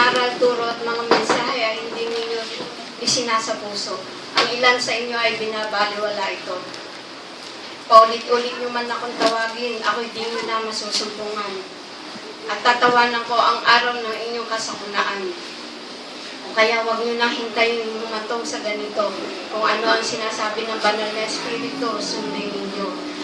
aral, turo at mga mensahe ay hindi ninyo isinasa puso. Ang ilan sa inyo ay binabaliwala ito. Paulit-ulit nyo man akong tawagin, ako'y di nyo na masusumpungan. At tatawanan ko ang araw ng inyong kasakunaan. Kaya huwag nyo na hintayin humatong sa ganito. Kung ano ang sinasabi ng banal na Espiritu, sundin ninyo.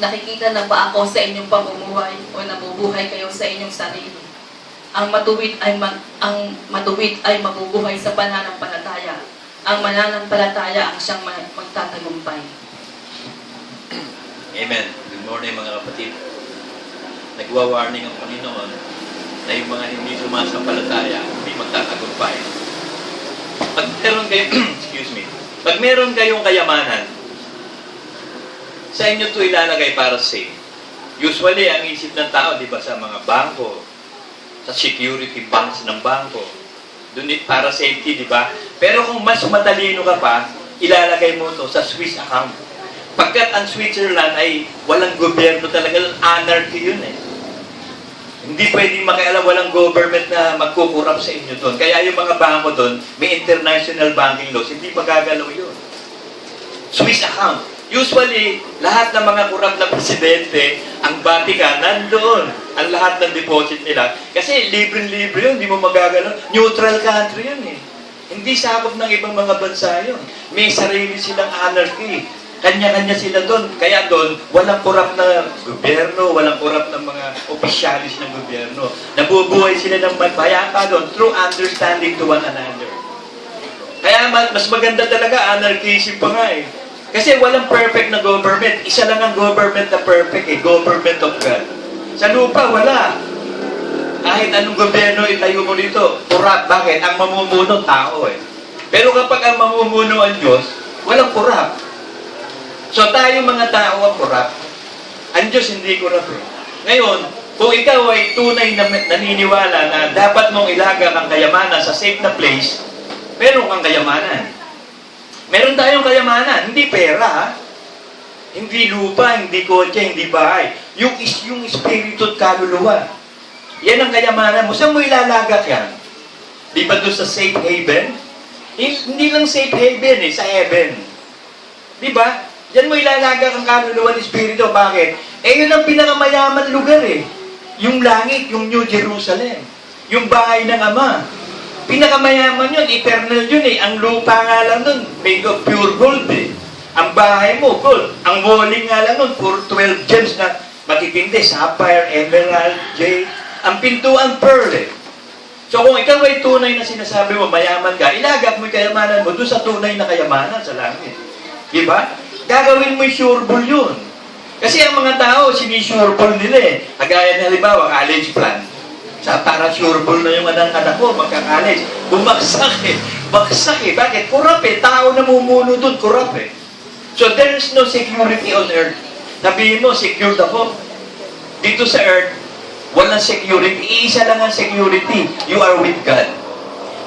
Nakikita na ba ako sa inyong pamumuhay o nabubuhay kayo sa inyong sarili? Ang matuwid ay mabubuhay sa pananampalataya. Ang mananampalataya ang siyang magtatagumpay. Amen. Good morning mga kapatid. Nagwa-warning ang Panginoon na yung mga hindi sumasampalataya hindi magtatagumpay. Pag meron kayo, pag meron kayong kayamanan, sa inyo ito ilalagay para safe. Usually, ang isip ng tao, di ba, sa mga bangko, sa security banks ng bangko, doon para safety, di ba? Pero kung mas matalino ka pa, ilalagay mo ito sa Swiss account. Pagkat ang Switzerland ay walang gobyerno talaga, anarchy yun eh. Hindi pwedeng makialam, walang government na magkukurap sa inyo doon. Kaya yung mga bangko doon, may international banking laws, hindi magagalaw yun. Swiss account. Usually, lahat ng mga kurap na presidente, ang Vatican, nandoon ang lahat ng deposit nila. Kasi libre-libre yun, hindi mo magagalaw. Neutral country yun eh. Hindi sakop ng ibang mga bansa yun. May sarili silang anarchy. Kanya-kanya sila doon. Kaya doon, walang kurap na gobyerno, walang kurap ng mga opisyalis ng gobyerno. Nabubuhay sila ng magbayapa doon through understanding to one another. Kaya mas maganda talaga, anarchism pa nga eh. Kasi walang perfect na government. Isa lang ang government na perfect eh. Government of God. Sa lupa, wala. Kahit anong gobyerno itayo mo dito. Kurap. Bakit? Ang mamumuno, tao eh. Pero kapag ang mamumuno ang Diyos, walang kurap. So tayo mga tao ang kurap. Ang Diyos hindi kurap eh. Ngayon, kung ikaw ay tunay na naniniwala na dapat mong ilaga ang kayamanan sa safe na place, meron kang kayamanan. Meron tayong kayamanan, hindi pera, ha? Hindi lupa, hindi kotse, hindi bahay. Yung espiritu at kaluluwa. Yan ang kayamanan mo. Saan mo ilalagak yan? Di ba doon sa safe haven? Hindi lang safe haven sa heaven. Di ba? Yan mo ilalagak ang kaluluwa at espiritu. Bakit? Yun ang pinakamayaman lugar eh. Yung langit, yung New Jerusalem. Yung bahay ng Ama. Pinakamayaman yun, eternal yun eh. Ang lupa nga lang nun, made of pure gold eh. Ang bahay mo, gold. Ang walling nga lang nun, for 12 gems na matitindi, sapphire, emerald, jade. Ang pintuan, pearl eh. So kung ikaw ay tunay na sinasabi mo, mayaman ka, ilagak mo yung kayamanan mo doon sa tunay na kayamanan sa langit. Diba? Gagawin mo yung sure ball yun. Kasi ang mga tao, sinisure ball nila eh. Kagaya na halimbawa, college plan. Para sure ball na yung anak-anak ko, magka-college. Bumagsak eh. Bagsak eh. Bakit? Kurap eh. Tao na mumuno doon, kurap eh. So there is no security on earth. Sabihin mo, secured ako. Dito sa earth, walang security. Iisa lang ang security. You are with God.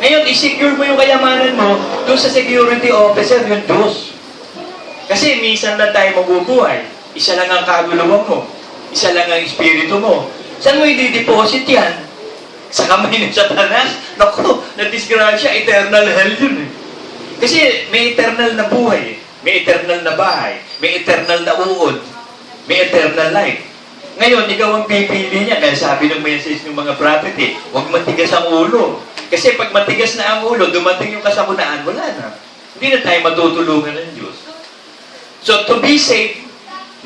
Ngayon, i-secure mo yung kayamanan mo doon sa security officer, yung Diyos. Kasi minsan na tayo mabubuhay. Isa lang ang kaluluwa mo. Isa lang ang espiritu mo. Saan mo i-deposit yan? Sa kamay ng Satanas? Naku, na-disgrasya, eternal hell yun eh. Kasi may eternal na buhay, may eternal na bahay, may eternal na uod, may eternal life. Ngayon, ikaw ang pipili niya. Kaya sabi ng message ng mga prophet eh, huwag matigas ang ulo. Kasi pag matigas na ang ulo, dumating yung kasakunaan, wala na. Hindi na tayo matutulungan ng Diyos. So, to be safe,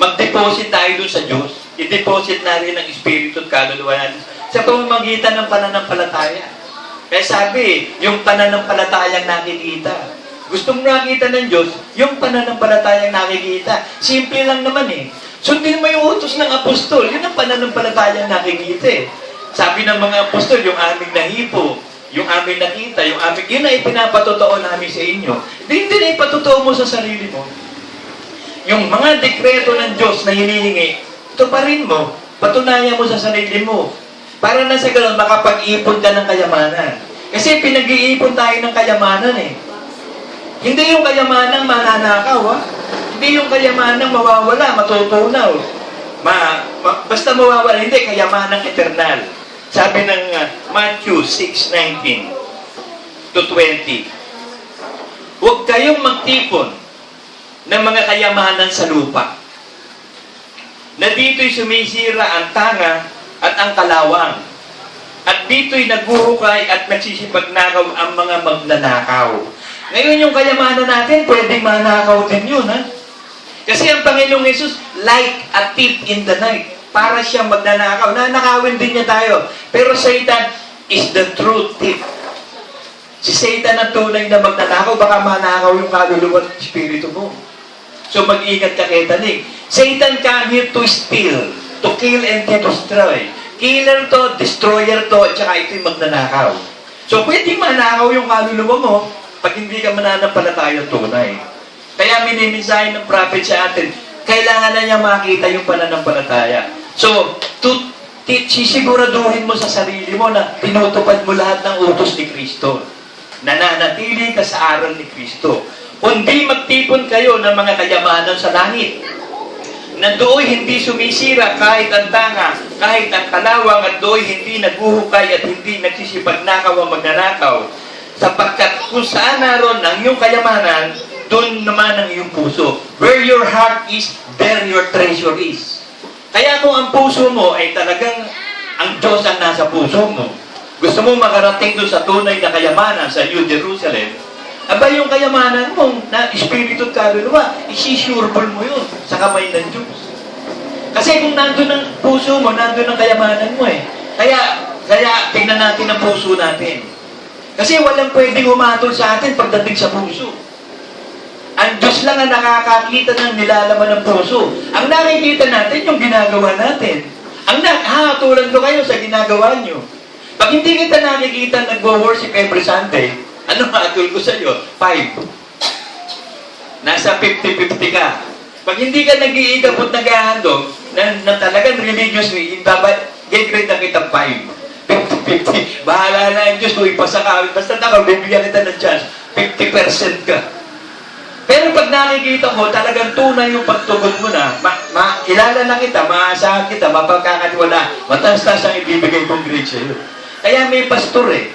mag-deposit tayo dun sa Diyos. I-deposit natin ang espiritu at kaluluwa natin sa pamamagitan ng pananampalataya. Kaya sabi, yung pananampalatayang nakikita. Gusto mong nakita ng Diyos, yung pananampalatayang nakikita. Simple lang naman eh. Sundin mo yung utos ng apostol, yun ang pananampalatayang nakikita eh. Sabi ng mga apostol, yung aming nahipo, yung aming nakita, yun na ipinapatotoo namin sa inyo. Hindi na ipatotoo mo sa sarili mo. Yung mga dekreto ng Diyos na hinihingi, ito pa rin mo, patunayan mo sa sarili mo. Para na sa ganoon, makapag-ipon ka ng kayamanan. Kasi pinag-iipon tayo ng kayamanan eh. Hindi yung kayamanang mananakaw, ha? Hindi yung kayamanang mawawala, matutunaw. Basta mawawala, hindi, kayamanang eternal. Sabi ng Matthew 6:19 to 20. Huwag kayong magtipon ng mga kayamanan sa lupa, na dito'y sumisira ang tanga at ang kalawang, at dito'y naghuhukay at nagsisipagnakaw ang mga magnanakaw. Ngayon yung kayamanan natin, pwedeng manakaw din yun, ha? Kasi ang Panginoong Yesus, like a thief in the night. Para siyang magnanakaw. Nanakawin din niya tayo. Pero Satan is the true thief. Si Satan ang tunay na magnanakaw, baka manakaw yung kaluluwa at espiritu mo. So mag-ingat ka kay Tanig. Satan come here to steal, to kill and to destroy. Killer to, destroyer to, at saka ito'y magnanakaw. So pwedeng manakaw yung kaluluwa mo pag hindi ka mananampalataya tunay. Kaya minimensahe ng prophet sa atin, kailangan na niya makita yung pananampalataya. So, sisiguraduhin mo sa sarili mo na tinutupad mo lahat ng utos ni Kristo. Nananatili ka sa aral ni Kristo. Kundi magtipon kayo ng mga kayamanan sa langit, na do'y hindi sumisira kahit ang tanga, kahit ang kalawang, at do'y hindi naghuhukay at hindi nagsisipagnakaw ang magnanakaw. Sapagkat kung saan naroon ang iyong kayamanan, doon naman ang iyong puso. Where your heart is, there your treasure is. Kaya kung ang puso mo ay talagang ang Diyos ang nasa puso mo, gusto mo makarating doon sa tunay na kayamanan sa New Jerusalem, aba yung kayamanan mo na espiritu at kaluluwa, isisureball mo yun sa kamay ng Diyos. Kasi kung nandun ang puso mo, nandun ang kayamanan mo eh. Kaya tingnan natin ang puso natin. Kasi walang pwedeng humatol sa atin pagdating sa puso. Ang Diyos lang ang nakakakita ng nilalaman ng puso. Ang nakikita natin, yung ginagawa natin. Tulad ko kayo sa ginagawa nyo. Pag hindi kita nakikita nag-worship every Sunday, ano matul ko sa iyo? 5. Nasa 50-50 ka. Pag hindi ka nag-iigabot nag-ahandog, na talagang religiously, get-grade na kita 5. 50-50. Bahala na ang Diyos kung ipasa ka. Basta bibigyan kita ng chance. 50% ka. Pero pag nakikita mo, talagang tunay yung pagtugon mo na, kilala na kita, maasahan kita, mapagkakatiwala, mataas-taas ang ibibigay kong grade sa iyo. Kaya may pastor eh,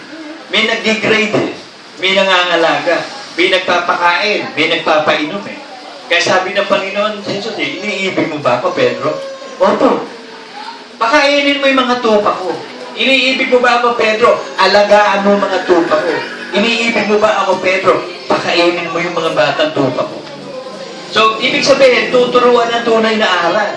may nag-grade eh, may nangangalaga, may nagpapakain, may nagpapainom eh. Kaya sabi ng Panginoon, Jesus eh, iniibig mo ba ako, Pedro? Opo. Pakainin mo yung mga tupa ko. Iniibig mo ba ako, Pedro? Alagaan mo mga tupa ko. Iniibig mo ba ako, Pedro? Pakainin mo yung mga batang tupa ko. So, ibig sabihin, tuturuan ng tunay na aral.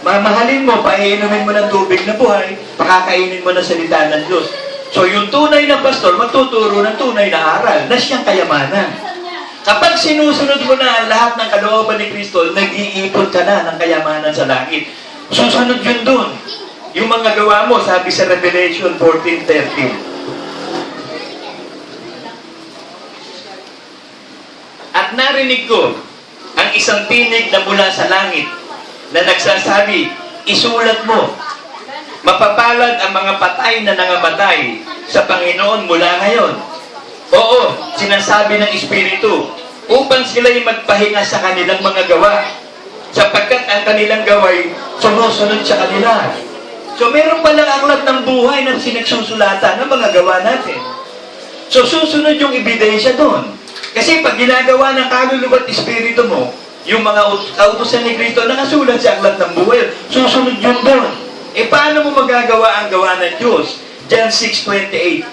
Mamahalin mo, paiinumin mo ng tubig na buhay, pakakainin mo ng salita ng Diyos. So, yung tunay na pastor, magtuturo ng tunay na aral, na siyang kayamanan. Kapag sinusunod mo na ang lahat ng kalooban ni Kristo, nag-iipon ka na ng kayamanan sa langit. Susunod yun dun. Yung mga gawa mo, sabi sa Revelation 14:13. At narinig ko ang isang tinig na mula sa langit na nagsasabi, isulat mo, mapapalad ang mga patay na nangamatay sa Panginoon mula ngayon. Oo, sinasabi ng Espiritu, upang sila'y magpahinga sa kanilang mga gawa, sapagkat ang kanilang gaway sumusunod sa kanila. So meron palang aklat ng buhay na sinagsusulatan ng mga gawa natin. So susunod yung ebidensya doon. Kasi pag ginagawa ng kaluluwa at espiritu mo, yung mga kautusan ni Kristo nakasulat sa aklat ng buhay, susunod yun doon. E paano mo magagawa ang gawa ng Diyos? John 6:28.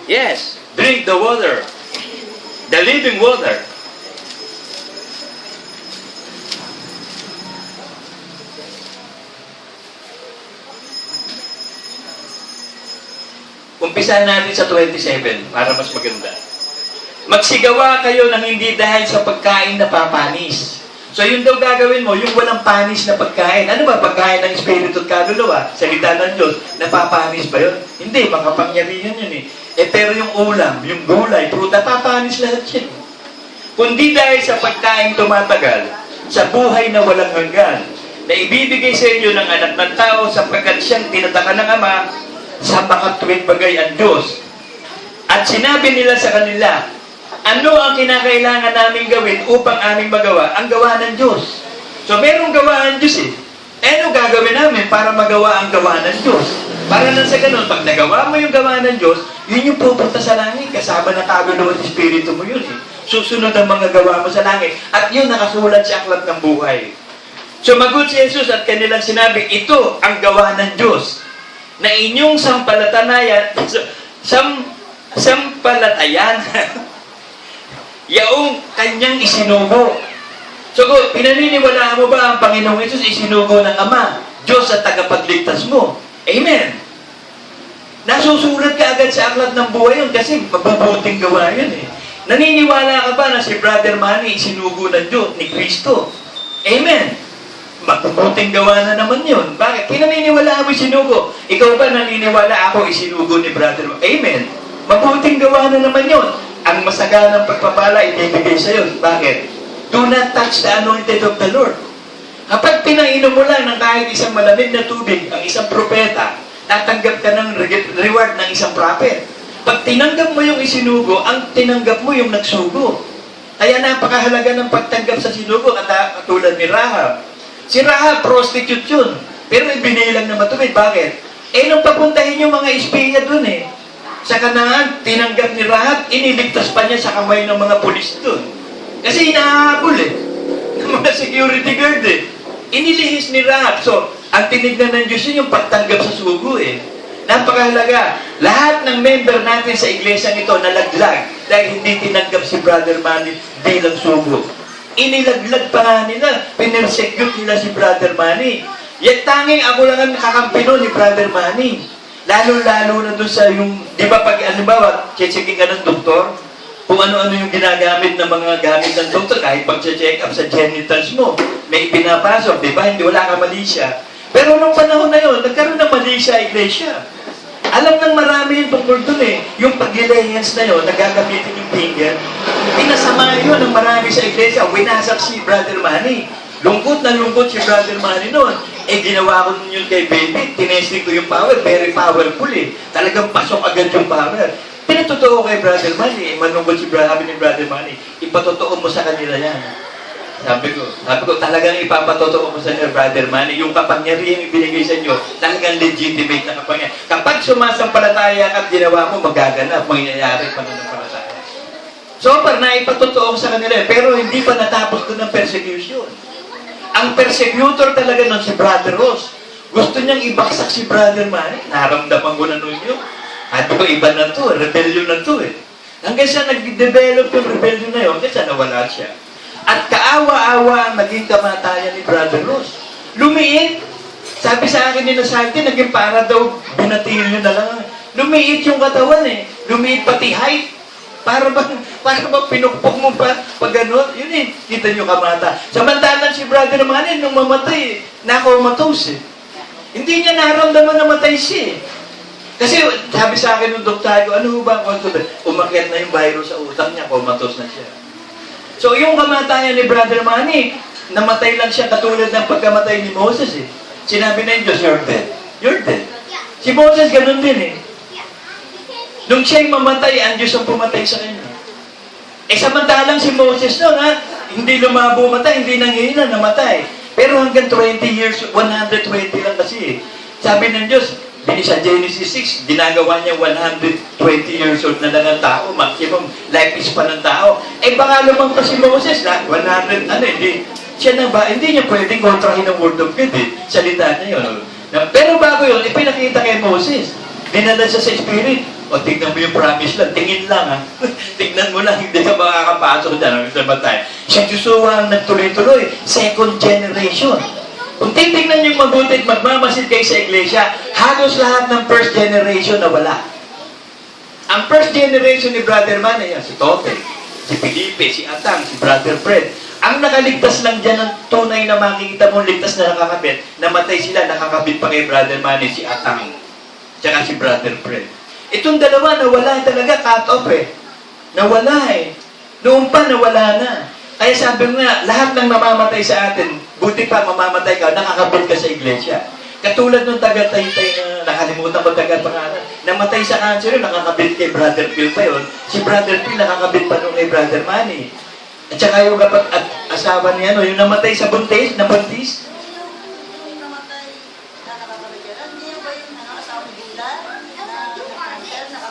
Yes, drink the water. The living water. Umpisahan natin sa 27 para mas maganda. Magsigawa kayo ng hindi dahil sa pagkain na papanis. So yun daw gagawin mo, yung walang panis na pagkain. Ano ba pagkain ng espiritu at kaluluwa? Salita ng Diyos, napapanis ba yun? Hindi, makapangyarihan yun eh. Pero yung ulam, yung gulay, pruta, papanis lahat yun. Kundi dahil sa pagkain tumatagal, sa buhay na walang hanggan, na ibibigay sa inyo ng anak ng tao sapagkat siyang tinataka ng Ama sa makatuwid bagay ang Diyos. At sinabi nila sa kanila, ano ang kinakailangan namin gawin upang aming magawa ang gawa ng Diyos? So, merong gawa ng Diyos eh. Ano gagawin namin para magawa ang gawa ng Diyos? Para na sa ganun, pag nagawa mo yung gawa ng Diyos, yun yung pupunta sa langit. Kasama na kagano at Espiritu mo yun eh. Susunod ang mga gawa mo sa langit. At yun nakasulat sa aklat ng buhay. Sumagot si Jesus at kanilang sinabi, ito ang gawa ng Diyos na inyong sampalatayan, sampalatayan, yaong kanyang isinugo. So, pinaniniwalaan mo ba ang Panginoong Jesus isinugo ng Ama, Diyos at tagapagligtas mo? Amen. Nasusulat ka agad sa aklat ng buhay yun kasi mababuting gawa yun eh. Naniniwala ka ba na si Brother Manny isinugo ng Diyos, ni Kristo? Amen. Mabuting gawa na naman yun. Bakit? Pinaniniwala mo isinugo. Ikaw ba naniniwala ako isinugo ni Brother Manny? Amen. Mabuting gawa na naman yun. Ang masaganang pagpapala ibibigay sa'yo. Bakit? Do not touch the anointed of the Lord. Kapag pinainom mo lang ng kahit isang malamig na tubig, ang isang propeta, tatanggap ka ng reward ng isang prophet. Pag tinanggap mo yung isinugo, ang tinanggap mo yung nagsugo. Kaya napakahalaga ng pagtanggap sa sinugo, katulad ni Rahab. Si Rahab, prostitute yun. Pero ibinilang na matuwid. Bakit? Nung papuntahin yung mga espiya dun eh. Sa Kanaan, tinanggap ni Rahab, iniligtas pa niya sa kamay ng mga pulis dun. Kasi hinahabol eh. Ng mga security guard eh. Inilihis ni Rahab. So, ang tinignan ng Diyos yun yung pagtanggap sa sugo eh. Napakahalaga. Lahat ng member natin sa iglesyang ito nalaglag dahil hindi tinanggap si Brother Manny bilang sugo. Inilaglag pa nga nila. Pinersecute nila si Brother Manny. Yan tanging ako lang ang nakakampi nun ni Brother Manny. Lalo-lalo na doon sa yung, di ba pag, ano ba, checking ka ng doktor, kung ano-ano yung ginagamit ng mga gamit ng doktor, kahit pag-check up sa genitals mo, may pinapasok, di ba? Hindi, wala ka mali siya. Pero nung panahon na yun, nagkaroon ng mali siya iglesia. Alam ng marami yung tungkol dun eh. Yung pag-hands na yun, nagagamitin yung finger, pinasama yun ng marami sa iglesia. Winasak si Brother Manny. Lungkot na lungkot si Brother Manny noon. Ginawa ko nun yun kay baby. Tinesting ko yung power. Very powerful eh. Talagang pasok agad yung power. Pinatotoo kay Brother Manny. Manungkot si Brother Manny. Ipatotoo mo sa kanila yan. Sabi ko, talagang ipapatotoo mo sa Brother Manny. Yung kapangyarihan ibinigay sa inyo, talagang legitimate na kapangyarihan. Kapag sumasampalataya at ginawa mo, magaganap, mangyayari pananampalataya. So, na ipatotoo sa kanila. Pero hindi pa natapos doon ang persecution. Ang persecutor talaga nun si Brother Ross. Gusto niyang ibaksak si Brother Manny. Naramdaman ko na nun yun. Sabi ko, iba na to, rebellion na to eh. Hanggang siya nag-develop yung rebellion na yun, kasi nawala siya. At kaawa-awa ang naging kamatayan ni Brother Ross. Lumiit. Sabi sa akin ni Nasalti, naging para daw binatilyo na lang. Lumiit yung katawan eh. Lumiit pati height. Para ba pinukpok mo pa pag gano'n? Yun eh, kita nyo kamata. Samantalang si Brother Manny, nung mamatay, nako-matos eh. Hindi niya naramdaman na matay siya eh. Kasi sabi sa akin ng doktor ko, ano ba ang umakyat na yung virus sa utak niya, comatose na siya. So yung kamatayan ni Brother Manny, namatay lang siya katulad ng pagkamatay ni Moses eh. Sinabi na yung Diyos, you're dead. You're dead. Si Moses ganun din eh. Nung siya'y mamatay, ang Diyos ang pumatay sa kanya. Samantalang si Moses noon ha, hindi lumabo matay, hindi nanghihina, namatay. Pero hanggang 20 years, 120 lang kasi eh. Sabi ng Diyos, sa Genesis 6, ginagawa niya 120 years old na lang ang tao, maximum life is pa ng tao. Baka lumang pa si Moses, 100, hindi. Siya na ba, hindi niya pwedeng kontrahin ang word of God eh. Salita niya yun. Pero bago yun, ipinakita kay Moses. Dinala siya sa Spirit. O, tignan mo yung promise lang. Tingin lang, ha? Tignan mo lang, hindi ka makakapasok dyan. Siya Joshua ang nagtuloy-tuloy. Second generation. Kung titignan yung mabuti at magmamasid kayo sa iglesia, halos lahat ng first generation na wala. Ang first generation ni Brother Manny, si Tote, si Felipe, si Atang, si Brother Fred. Ang nakaligtas lang dyan ng tunay na makikita mong ligtas na nakakabit, namatay sila, nakakabit pa kay Brother Manny, si Atang, tsaka si Brother Fred. Itong dalawa, nawala talaga, cut off eh. Nawala eh. Noon pa, nawala na. Kaya sabi ko nga, lahat ng namamatay sa atin, buti pa mamamatay ka, nakakabit ka sa iglesia. Katulad ng taga-Taytay na nakalimutan ko taga-pangalan, namatay sa cancer yun, nakakabit kay Brother Phil pa yun. Si Brother Phil nakakabit pa nung kay Brother Manny. At saka yung asawa niya, yung namatay sa buntis, na buntis,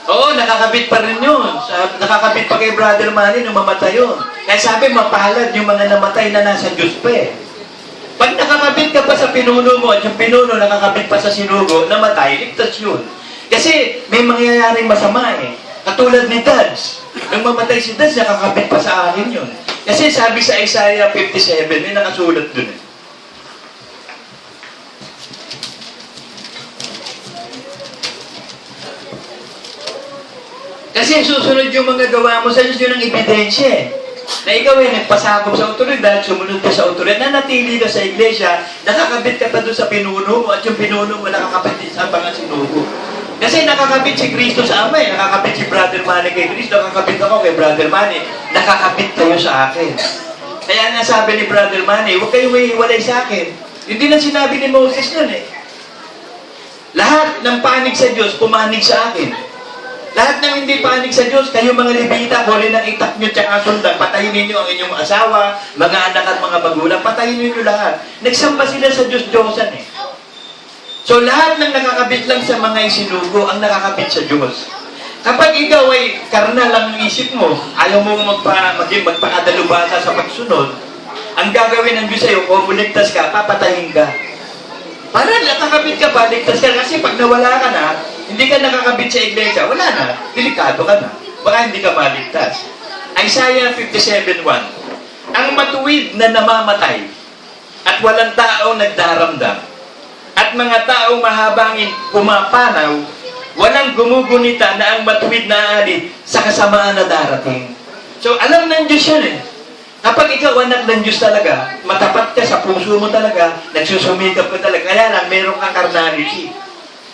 oo, nakakabit pa rin yun. Nakakabit pa kay Brother Manny nung mamatay yun. Kaya sabi, mapalad yung mga namatay na nasa Diyos pa eh. Pag nakakabit ka pa sa pinuno mo at yung pinuno nakakabit pa sa sinugo, namatay, ligtas yun. Kasi may mangyayaring masama eh. Katulad ni Dads. Nung mamatay si Dads, nakakabit pa sa akin yun. Kasi sabi sa Isaiah 57, may nakasulat dun eh. Kasi susunod yung mga gawa mo sa Diyos, yun ang ebidensya eh. Na ikaw ay nagpasakop sa otoridad, sumunod ka sa otoridad, nanatili ka sa iglesia, nakakabit ka pa doon sa pinuno mo, at yung pinuno mo nakakabit din sa mga sinugo. Kasi nakakabit si Kristo sa Ama eh, nakakabit si Brother Manny kay Kristo, nakakabit ako kay Brother Manny, nakakabit kayo sa akin. Kaya nga sabi ni Brother Manny, huwag kayong ihiwalay sa akin. Hindi na sinabi ni Moses yun eh. Lahat ng panig sa Diyos, pumanig sa akin. Lahat ng hindi panig sa Diyos, kayo mga Levita, huli ng itak nyo tsaka sundan, patayin ninyo ang inyong asawa, mga anak at mga magulang, patayin ninyo lahat. Nagsamba sila sa Diyos-Diyosan eh. So lahat ng nakakabit lang sa mga isinugo, ang nakakabit sa Diyos. Kapag ikaw ay karnal lang ng isip mo, ayaw mo magpakadalubasa sa pagsunod, ang gagawin ng Diyos sa'yo, kung buligtas ka, papatayin ka. Para nakakabit ka pa, ligtas ka. Kasi pag nawala ka na, hindi ka nakakabit sa iglesia, wala na. Delikado ka na. Baka hindi ka maligtas. Isaiah 57:1. Ang matuwid na namamatay at walang taong nagdaramdam at mga taong mahabangin pumapanaw, walang gumugunita na ang matuwid na alit sa kasamaan na darating. So, alam ng Diyos yan eh. Kapag ikaw anak ng Diyos talaga, matapat ka sa puso mo talaga, nagsusumikap ka talaga, kaya lang meron kang carnality.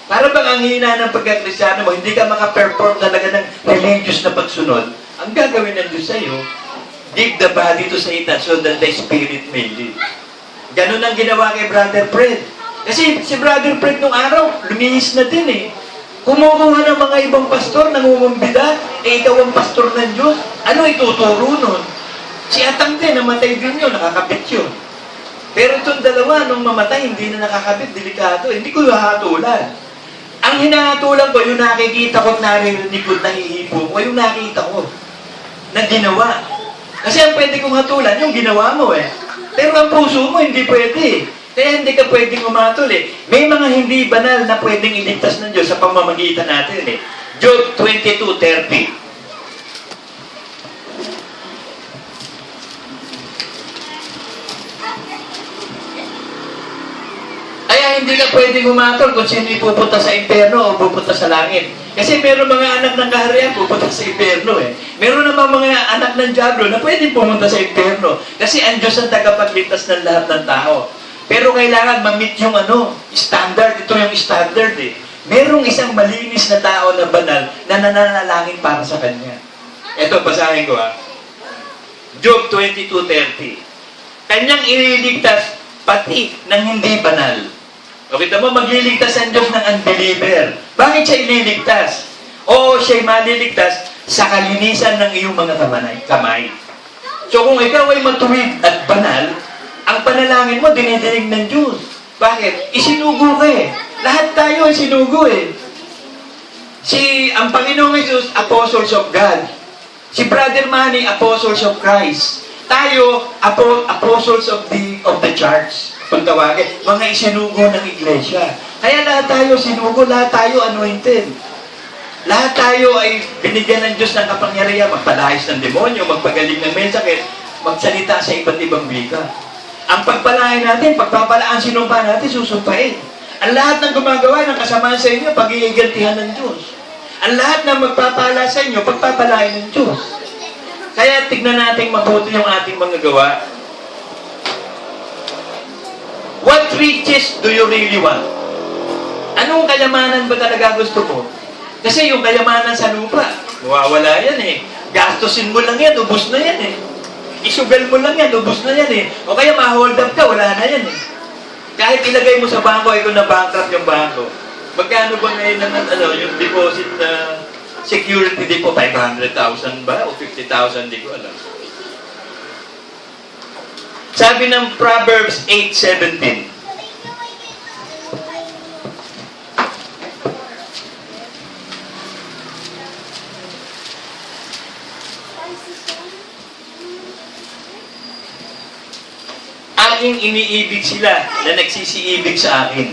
Para bang ang hina ng pagkakristyano mo, hindi ka makaperform talaga ng religious na pagsunod, ang gagawin ng Diyos sa'yo, give the body to Satan so that the spirit may live. Ganun ang ginawa kay Brother Fred. Kasi si Brother Fred nung araw, lumihis na din eh. Kumukuha ng mga ibang pastor, nangungumbida, eh ikaw ang pastor ng Diyos. Ano ituturo nun? Si Atang din, namatay din yun, nakakabit yun. Pero itong dalawa, nung mamatay, hindi na nakakabit, delikado. Hindi ko hahatulan. Ang hinahatulan ko, yung nakikita ko at narinig ko, nahihipo ko, yung nakita ko, na ginawa. Kasi ang pwede kong hatulan, yung ginawa mo eh. Pero ang puso mo, hindi pwede. Kaya hindi ka pwedeng umatul eh. May mga hindi banal na pwedeng iligtas ng Diyos sa pamamagitan natin eh. Job 22:30. Kaya hindi ka pwedeng umatol kung sino ipupunta sa impyerno o pupunta sa langit. Kasi meron mga anak ng kaharian pupunta sa impyerno eh. Meron naman mga anak ng diablo na pwedeng pumunta sa impyerno. Kasi ang Diyos ang tagapagligtas ng lahat ng tao. Pero kailangan ma-meet yung standard. Ito yung standard eh. Merong isang malinis na tao na banal na nananalangin para sa kanya. Ito, basahin ko ha. Job 22:30. Kanyang ililigtas pati ng hindi banal. O kita mo, magliligtas ang Diyos ng unbeliever. Bakit siya ililigtas? Oo, siya'y maliligtas sa kalinisan ng iyong mga kamay. So kung ikaw ay matuwid at banal, ang panalangin mo, dinidinig ng Diyos. Bakit? Isinugo ka eh. Lahat tayo ay sinugo eh. Ang Panginoong Jesus, apostles of God. Si Brother Manny, apostles of Christ. Tayo, apostles of the church. Kung tawagin, mga isinugo ng iglesia. Kaya lahat tayo sinugo, lahat tayo anointed. Lahat tayo ay binigyan ng Diyos ng kapangyarihan, magpalayas ng demonyo, magpagaling ng may sakit, magsalita sa iba't ibang wika. Ang pagpalain natin, pagpapalaan sinumpa natin, susumpain. Ang lahat ng gumagawa ng kasamaan sa inyo, pag-iigantihan ng Diyos. Ang lahat ng magpapala sa inyo, pagpapalain ng Diyos. Kaya tignan natin mabuti yung ating mga gawa. What riches do you really want? Anong kayamanan ba talaga gusto mo? Kasi yung kayamanan sa lupa, mawawala yan eh. Gastusin mo lang yan, ubos na yan eh. isugal mo lang yan, ubus na yan eh. O kaya ma-hold up ka, wala na yan eh. Kahit ilagay mo sa bangko, ay kung na-bankrupt yung bangko, magkano ba ngayon naman, yung deposit na security depo, 500,000 ba? O 50,000, di ko alam. Sabi ng Proverbs 8:17, aking iniibig sila na nagsisiibig sa akin.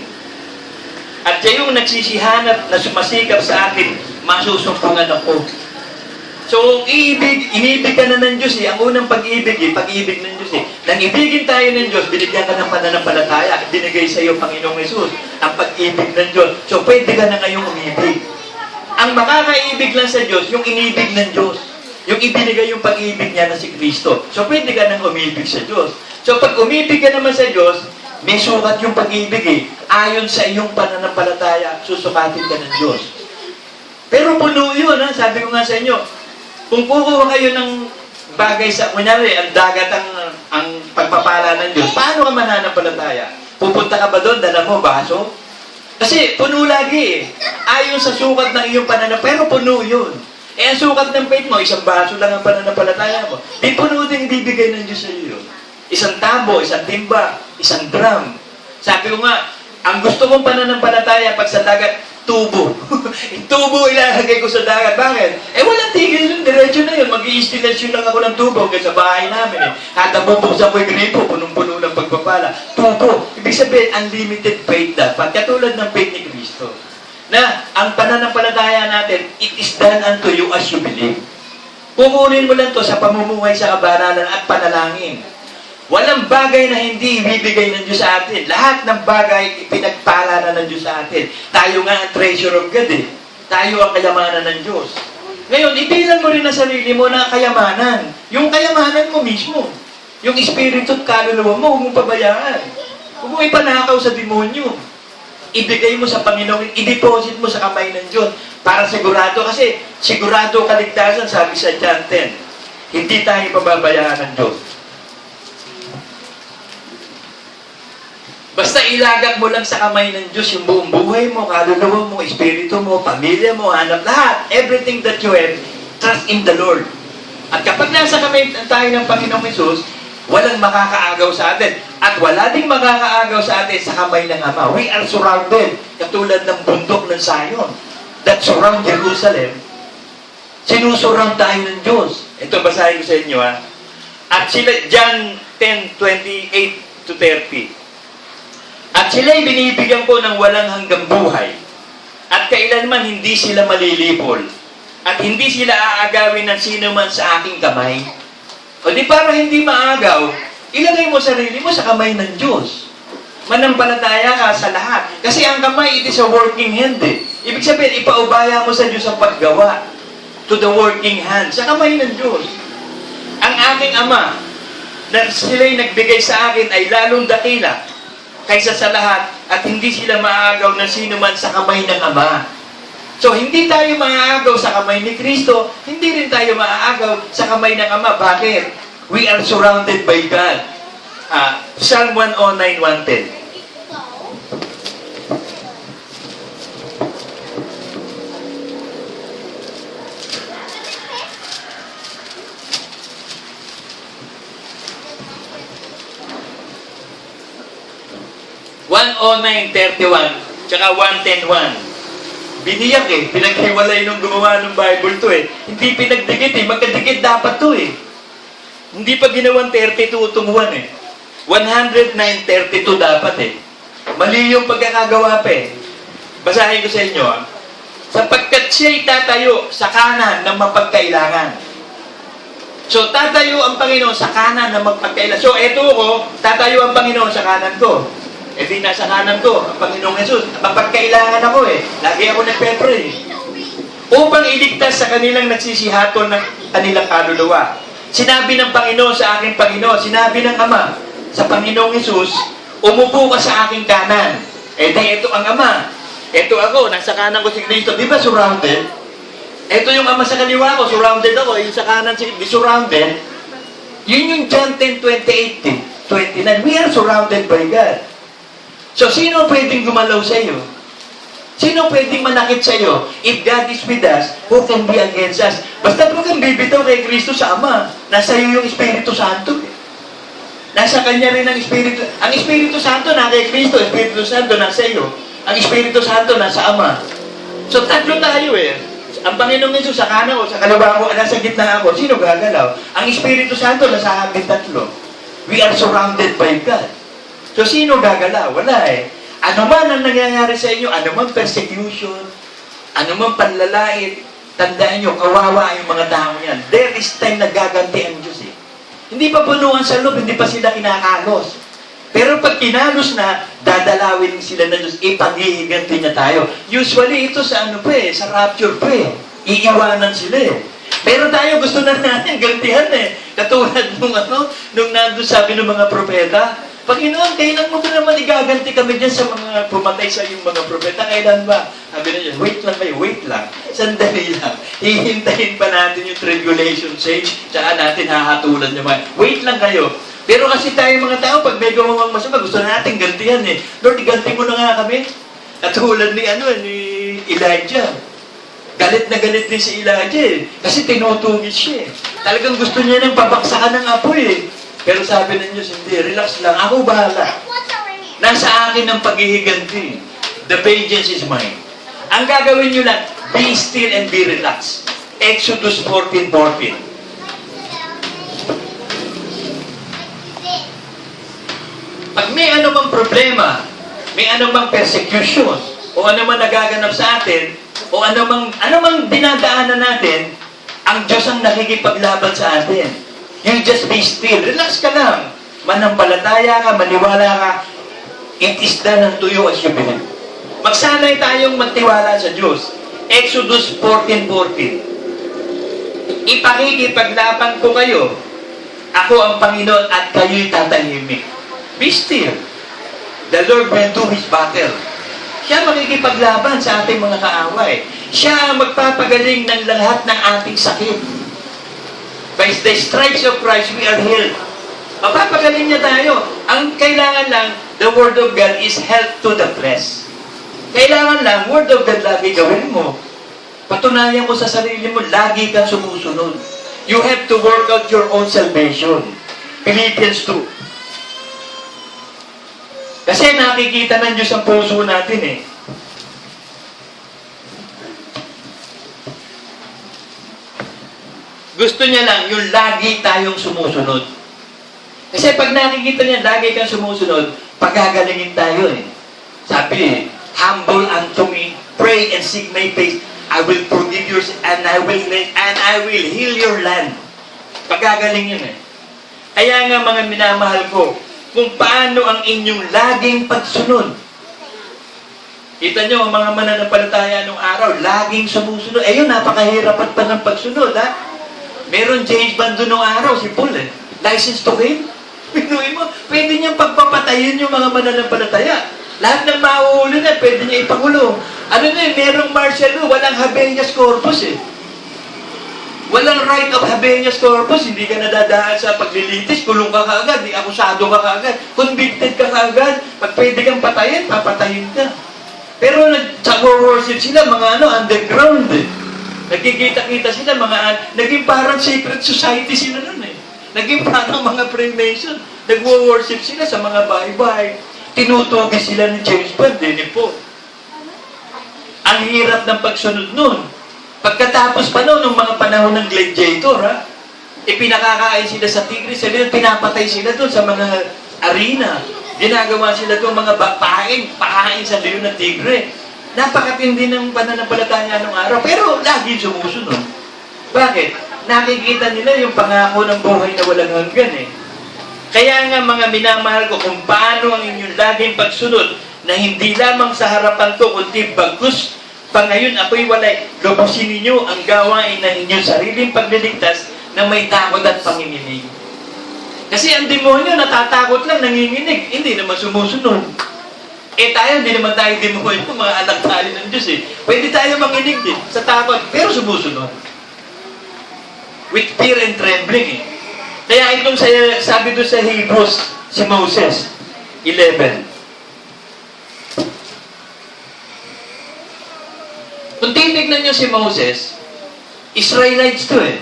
At yung nagsisihanap na sumasikap sa akin, masusumpungan ako. So, inibig ka na ng Diyos eh. Ang unang pag-ibig ng Diyos eh. Nang ibigin tayo ng Diyos, binigyan ka ng pananampalataya. Binigay sa iyo, Panginoong Hesus, ang pag-ibig ng Diyos. So, pwede ka na ngayong umibig. Ang makakaibig lang sa Diyos, yung inibig ng Diyos. Yung ibinigay yung pag-ibig niya na si Kristo. So, pwede ka nang umibig sa Diyos. So, pag umibig ka naman sa Diyos, may sukat yung pag-ibig eh. Ayon sa iyong pananampalataya, susukatin ka ng Diyos. Pero puno yun, ha? Sabi ko nga sa inyo, kung kukuha kayo ng bagay sa, kunyari, ang dagat ang pagpapala ng Diyos, paano ka mananampalataya? Pupunta ka ba doon, dala mo baso? Kasi puno lagi eh. Ayon sa sukat ng iyong pananampalataya, pero puno yun. Eh, ang sukat ng faith mo, isang baso lang ang pananampalataya mo. Di puno din bibigay ng Diyos sa iyo. Isang tabo, isang timba, isang drum. Sabi ko nga, ang gusto kong pananampalataya pag sa dagat, tubo. Tubo ilalagay ko sa dagat. Bakit? Eh, walang tigil yun. Diretso na yun. Mag-i-installation lang ako ng tubo kasi sa bahay namin eh. Kada bubuksan ko yung gripo, punong-puno ng pagpapala. Tubo. Ibig sabihin, unlimited faith dapat. Katulad ng faith ni Kristo. Na, ang pananampalataya natin, it is done unto you as you believe. Kukunin mo lang to sa pamumuhay sa kabanalan at panalangin. Walang bagay na hindi ibibigay ng Diyos sa atin. Lahat ng bagay ipinagpala na ng Diyos sa atin. Tayo nga ang treasure of God eh. Tayo ang kayamanan ng Diyos. Ngayon, ibilang mo rin na sarili mo na kayamanan. Yung kayamanan mo mismo. Yung espiritu at kaluluwa mo, huwag mong pabayaan. Huwag mong ipanakaw sa demonyo. Ibigay mo sa Panginoon, i-deposit mo sa kamay ng Diyos para sigurado. Kasi sigurado kaligtasan, sabi sa John 10. Hindi tayo pababayaan ng Diyos. Basta ilagak mo lang sa kamay ng Diyos yung buong buhay mo, kaluluwa mo, espiritu mo, pamilya mo, hanap lahat. Everything that you have, trust in the Lord. At kapag nasa kamay tayo ng Panginoong Hesus, walang makakaagaw sa atin. At wala ding makakaagaw sa atin sa kamay ng Ama. We are surrounded, katulad ng bundok ng Zion that surround Jerusalem. Sinusurround tayo ng Diyos. Ito, basahin ko sa inyo ha. At sila, John 10:28 to 30. At sila'y binibigyan ko ng walang hanggang buhay. At kailanman hindi sila malilipol. At hindi sila aagawin ng sino man sa aking kamay. O di para hindi maagaw, ilagay mo sarili mo sa kamay ng Diyos. Manampalataya ka sa lahat. Kasi ang kamay, it is a working hand eh. Ibig sabihin, ipaubaya mo sa Diyos ang paggawa. To the working hand. Sa kamay ng Diyos. Ang aking Ama, na sila'y nagbigay sa akin ay lalong dakila kaysa sa lahat at hindi sila maaagaw ng sino man sa kamay ng Ama. So, hindi tayo maaagaw sa kamay ni Kristo, hindi rin tayo maaagaw sa kamay ng Ama. Bakit? We are surrounded by God. Psalm 109, 110. Tsaka 110.1. Biniyak eh. Pinaghiwalay nung gumawa ng Bible to eh. Hindi pinagdikit eh. Magkadikit dapat to eh. Hindi pa ginawang 32 itong 1 eh. 109.32 dapat eh. Mali yung pagkakagawa pa eh. Basahin ko sa inyo ah. Sapagkat siya'y tatayo sa kanan ng mapagkailangan. So, tatayo ang Panginoon sa kanan ng mapagkailangan. So, eto ko, tatayo ang Panginoon sa kanan ko. Eh di nasa kanan ko, ang Panginoong Hesus. Mapagkailangan ako eh. Lagi ako nagpepre eh. Upang iligtas sa kanilang nagsisihatol ng kanilang kaluluwa. Sinabi ng Panginoon sa aking Panginoon, sinabi ng Ama sa Panginoong Hesus, umupo ka sa aking kanan. Eh di ito ang Ama. Ito ako, nasa kanan ko si Kristo. Di ba surrounded? Ito yung Ama sa kaliwa ko, surrounded ako. Yung sa kanan si surrounded. Yun yung John 10:28, 29. We are surrounded by God. So, sino pwedeng gumalaw sa iyo? Sino pwedeng manakit sa iyo? If God is with us, who can be against us? Basta huwag kang bibitaw kay Kristo sa Ama. Nasa iyo yung Espiritu Santo. Nasa Kanya rin ang Espiritu. Ang Espiritu Santo na kay Kristo, Espiritu Santo nasa iyo. Ang Espiritu Santo nasa Ama. So, tatlo tayo eh. Ang Panginoong Yesus sa kanan ko, sa kaliwa ko, nasa gitna ako. Sino gagalaw? Ang Espiritu Santo nasa amin tatlo. We are surrounded by God. So, sino gagalaw? Wala eh. Ano man ang nangyayari sa inyo, ano man persecution, ano man panlalait, tandaan nyo, kawawa yung mga tao yan. There is time na gaganti ang Diyos eh. Hindi pa punuan sa loob, hindi pa sila kinakalos. Pero pag kinalos na, dadalawin sila ng Diyos, ipaghihiganti niya tayo. Usually, ito sa ano pa eh, sa rapture pa eh. Iiwanan sila eh. Pero tayo gusto na natin gantihan eh. Katulad nung nandun sabi ng mga propeta, Panginoon, kailan mo ba naman igaganti kami dyan sa mga pumatay sa iyong mga propeta? Kailan ba? Sabi na dyan, wait lang kayo, wait lang. Sandali lang. Hihintayin pa natin yung tribulation stage, tsaka natin hahatulan niya. Wait lang kayo. Pero kasi tayo mga tao, pag may gawang masama, gusto natin gantihan eh. Lord, ganti mo na nga kami. Katulad ni Elijah. Galit na galit din si Elijah eh. Kasi tinutugis siya eh. Talagang gusto niya nang pabaksakan ng apoy eh. Pero sabi ng Diyos, hindi, relax lang. Ako bahala. Nasa akin ang paghihiganti. The vengeance is mine. Ang gagawin nyo lang, be still and be relaxed. Exodus 14:14. Pag may anumang problema, may anumang persecution, o anumang nagaganap sa atin, o anumang dinadaanan natin, ang Diyos ang nakikipaglaban sa atin. You just be still. Relax ka lang. Manampalataya ka, maniwala ka. It is done unto you as you believe. Magsanay tayong magtiwala sa Diyos. Exodus 14:14. Ipakikipaglaban ko kayo. Ako ang Panginoon at kayo'y tatahimik. Be still. The Lord will do His battle. Siya makikipaglaban sa ating mga kaaway. Siya ang magpapagaling ng lahat ng ating sakit. By the stripes of Christ, we are healed. Mapapagaling niya tayo. Ang kailangan lang, the Word of God is health to the flesh. Kailangan lang, Word of God lagi gawin mo. Patunayan mo sa sarili mo, lagi kang sumusunod. You have to work out your own salvation. Philippians 2. Kasi nakikita ng Diyos ang puso natin eh. Gusto niya lang yung lagi tayong sumusunod. Kasi pag nakikita niya lagi kang sumusunod, pagagalingin tayo eh. Sabi, humble unto me, pray and seek my face, I will forgive yours and I will heal your land. Pagagalingin eh. Kaya nga mga minamahal ko, kung paano ang inyong laging pagsunod. Kita nyo, ang mga mananampalataya nung araw, laging sumusunod. Ayun, napakahirapan pa ng pagsunod, ha? Meron James Bond doon nung araw, si Paul eh. License to kill. Pinuhin mo, pwede niyang pagpapatayin yung mga mananampalataya. Lahat ng mauuli na, pwede niya ipakulong. Ano na eh, merong martial law, walang habeas corpus eh. Walang right of habeas corpus, hindi ka nadadaan sa paglilitis, kulong ka kaagad, di akusado ka kaagad, convicted ka kaagad, pag pwede kang patayin, papatayin ka. Pero nag-worship sila, mga underground eh. Nagkikita-kita sila, naging parang secret society sila nun eh. Naging parang mga Freemason. Nag-worship sila sa mga bahay-bahay. Tinutugis sila ni James Bond, ni Paul. Ang hirap ng pagsunod nun. Pagkatapos pa nun, ng mga panahon ng gladiator, pinakakain sila sa tigre, pinapatay sila doon sa mga arena. Ginagawa sila doon mga pahain sa leon ng tigre. Napakatindi ng pananampalataya nung araw, pero lagi sumusunod. Bakit? Nakikita nila yung pangako ng buhay na walang hanggan eh. Kaya nga mga minamahal ko, kung paano ang inyong laging pagsunod na hindi lamang sa harapan ko, kundi bagus, pa ngayon ako'y walay, lubusin ninyo ang gawain ng inyong sariling pagliligtas na may takot at panginginig. Kasi ang demonyo natatakot lang, nanginginig, hindi naman sumusunod. Tayo, hindi naman tayo demonyo, mga anak tayo ng Diyos eh. Pwede tayo manginig din sa takot, pero sumusunod. With fear and trembling eh. Kaya itong sabi doon sa Hebrews, si Moses, 11. Kung titignan nyo si Moses, Israelites to eh.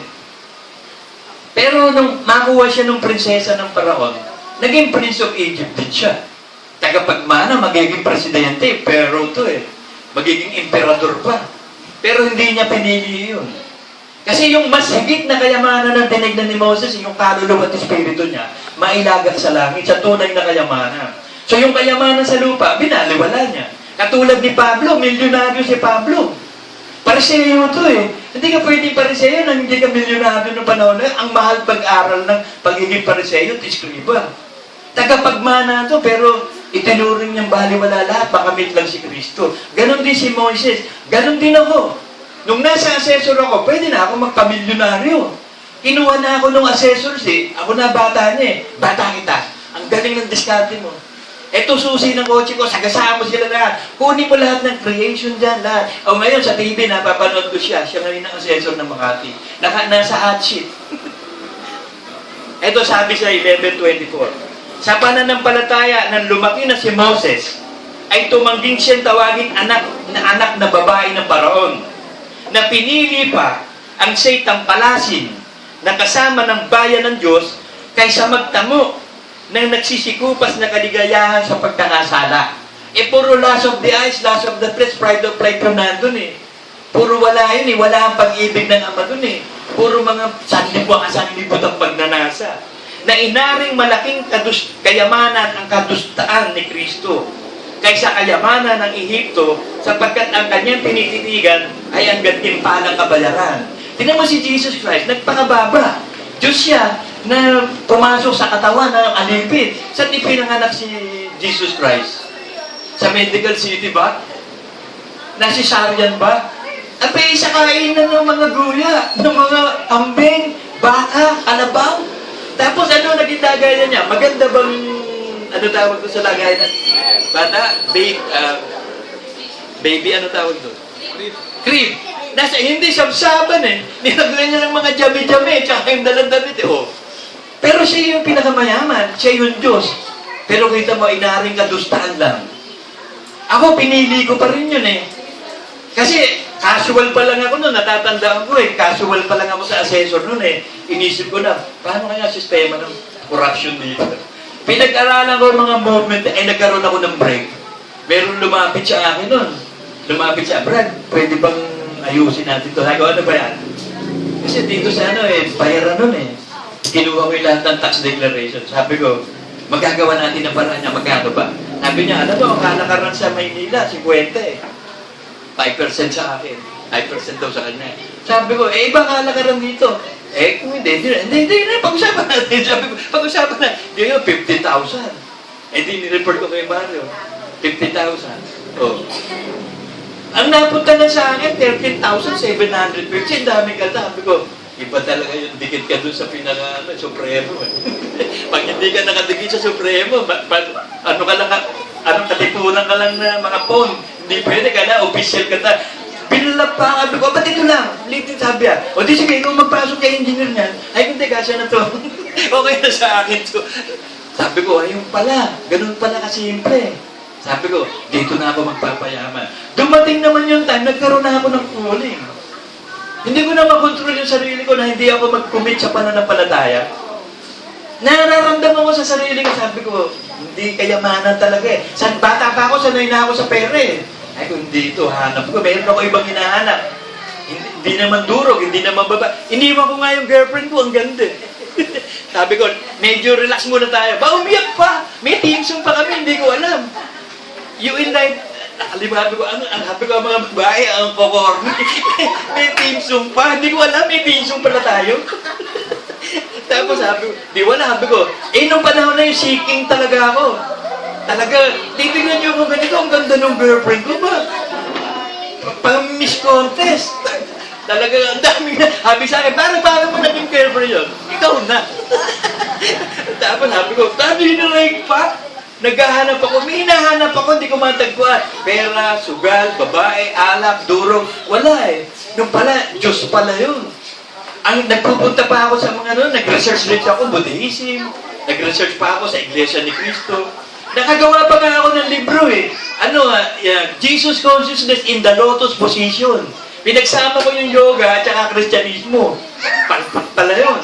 Pero nung makuha siya ng prinsesa ng Paraon, naging Prince of Egypt din siya. Tagapagmana, magiging presidente, pero to eh. Magiging emperador pa. Pero hindi niya pinili yun. Kasi yung mas higit na kayamanan ng tinignan ni Moses, yung kaluluwa at espiritu niya, mailagak sa langit, sa tunay na kayamanan. So yung kayamanan sa lupa, binaliwala niya. Katulad ni Pablo, milyonaryo si Pablo. Pariseo to eh. Hindi ka pwedeng pariseo nang hindi ka milyonaryo ng panahon na ang mahal pag-aral ng pagiging pariseo at iskriba. Tagapagmana to, pero itinuring niyang baliwala lahat, makamit lang si Kristo. Ganon din si Moises. Ganon din ako. Nung nasa assessor ako, pwede na ako magpamilyonaryo. Kinuha na ako nung assessors eh. Ako na bata niya eh. Bata kita. Ang galing ng diskarte mo. Eto susi ng kotse ko, sagasaan mo sila lahat. Kunin mo lahat ng creation dyan, lahat. O ngayon sa TV, napapanood ko siya. Siya ngayon ang assessor ng Makati. Nasa hot sheet. Eto sabi sa 11:24. Sa pananampalataya ng lumaki na si Moses, ay tumangging siyang tawaging anak na babae ng Paraon, na pinili pa ang siya'y tampalasin na kasama ng bayan ng Diyos kaysa magtamo ng nagsisikupas na kaligayahan sa pagkakasala. Puro lust of the eyes, lust of the flesh, pride of life yung nandun eh. Puro wala yun eh, wala ang pag-ibig ng Ama dun eh. Puro mga sanlibot ang pagnanasa. Na inaring malaking kayamanan ang kadustaan ni Kristo kaysa kayamanan ng Ehipto sapagkat ang kanyang tinititigan ay ang gantimpalang kabayaran. Tingnan mo si Jesus Christ, nagpakababa. Diyos siya na pumasok sa katawan ng alipin. Saan ipinanganak si Jesus Christ? Sa medical city ba? Nasi Sarian ba? Abay, sa kainan ng mga guya, ng mga ambing, baka, kalabaw. Tapos ano naging lagayan niya? Maganda bang, ano tawag doon sa lagayan? Bata? Baby, ano tawag doon? Crib. Hindi sabsaban eh. Nilagyan niya ng mga jami-jami, tsaka yung dalandamit eh. Oh. Pero siya yung pinakamayaman. Siya yung Diyos. Pero kita mo, inaring kadustaan lang. Ako, pinili ko pa rin yun eh. Kasi, casual pa lang ako noon. Natatandaan ko eh. Casual pa lang ako sa assessor noon eh. Inisip ko na, paano kaya sistema ng corruption dito? Pinag-aralan ko mga movement, nagkaroon ako ng break. Meron lumapit sa akin noon. Lumapit sa Brad, pwede bang ayusin natin ito? Sabi ko, ano ba yan? Kasi dito sa bayaran nun eh. Kinuha ko yung lahat ng tax declaration. Sabi ko, magagawa natin ang paraan niya, magkano ba? Sabi niya, alam mo, ang kalakaran sa Maynila, 50 eh. 5% sa akin. 5% daw sa kanya. Sabi ko, iba kalakaran dito. Kung hindi, pag-usapan natin. Sabi ko, pag-usapan na. Hindi yun, 50,000. Ni-report ko kay Mario. 50,000. Oh. Ang napunta na sa akin, 13,750. Ang dami ka. Sabi ko, iba talaga yung dikit ka dun sa Supremo. Pag hindi ka nakadikit sa Supremo, ano ka lang, katipunan ka lang na mga phone. Hindi pwede ka na, official ka na. Binalap pa, sabi ko, ba't ito lang? Litin sabi ah. O di sige, kung magpasok kay engineer niyan, ay hindi, kasya na to. Okay na sa akin to. Sabi ko, ayun pala, ganun pala kasimple. Sabi ko, dito na ako magpapayaman. Dumating naman yung time, nagkaroon na ako ng calling. Hindi ko na makontrol yung sarili ko na hindi ako mag-commit sa pananampalataya. Nararamdaman ko sa sarili ko, sabi ko, hindi kayamanan talaga eh. Bata pa ako, sanay na ako sa pera eh. Ay, kung dito, hanap ko, meron ako ibang hinahanap. Hindi naman durog, hindi naman baba. Iniwan ko nga yung girlfriend ko, ang ganda. Sabi ko, medyo relax muna tayo. Umiyak pa! May team song pa kami, hindi ko alam. You invite, nakalimutan ko, sabi ko, ang mga babae, ang kokorni. May team song pa, hindi ko alam, may team song pala tayo. Tapos sabi ko, sabi ko, nung panahon na yung seeking talaga ako. Talaga, titignan niyo kung ganito, ang ganda ng girlfriend ko ba? Pang-miss contest. Talaga, ang daming na. Sabi sa akin, parang mo naging girlfriend yun? Ikaw na. Tapos sabi ko, paano hinarake pa? Naghahanap ako, may hinahanap ako, hindi ko matagpuan. Pera, sugal, babae, alak, durog, wala eh. Nung pala, Diyos pala yun. Nagpupunta pa ako sa mga nag-research ako, Buddhism, nag-research pa ako sa Iglesia ni Cristo. Nakagawa pa nga ako ng libro eh. Jesus Consciousness in the Lotus Position. Pinagsama ko yung yoga at saka Kristyanismo. Palpak pala yun.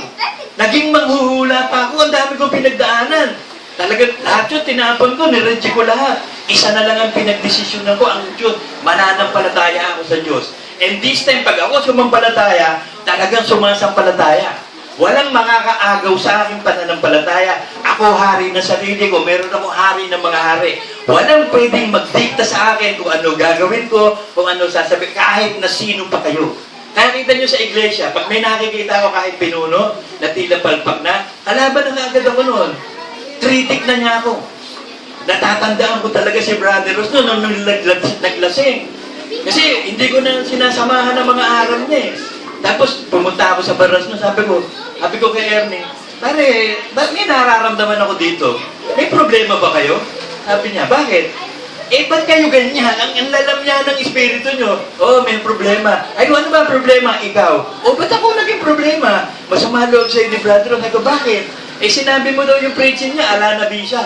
Naging manghuhula pa ako, ang dami kong pinagdaanan. Talagang lahat yun, tinapon ko, nireject ko lahat. Isa na lang ang pinagdesisyonan ko, ang Diyos, mananampalataya ako sa Diyos. And this time, pag ako sumampalataya, talagang sumasampalataya. Walang makakaagaw sa aking pananampalataya. Ako hari na sarili ko, meron akong hari ng mga hari. Walang pwedeng magdikta sa akin kung ano gagawin ko, kung ano sasabihin, kahit na sino pa kayo. Kaya kita nyo sa iglesia, pag may nakikita ako kahit pinuno, na tila palpak na, kalaban na agad ako noon. Tritik na niya ako. Natatandaan ko talaga si Brother Ross noon nung naglasing. Kasi hindi ko na sinasamahan ng mga aral niya eh. Tapos pumunta ako sa baras noon, sabi ko kay Ernie, pare, ba't may nararamdaman ako dito? May problema ba kayo? Sabi niya, bakit? Ba't kayo ganyan? Ang lalam niya ng espiritu nyo. May problema. Ay, ano ba ang problema? Ikaw. Ba't ako naging problema? Masama loob sa'yo ni Brother Ross. Sabi ko, bakit? Sinabi mo daw yung preaching niya, ala na bisa.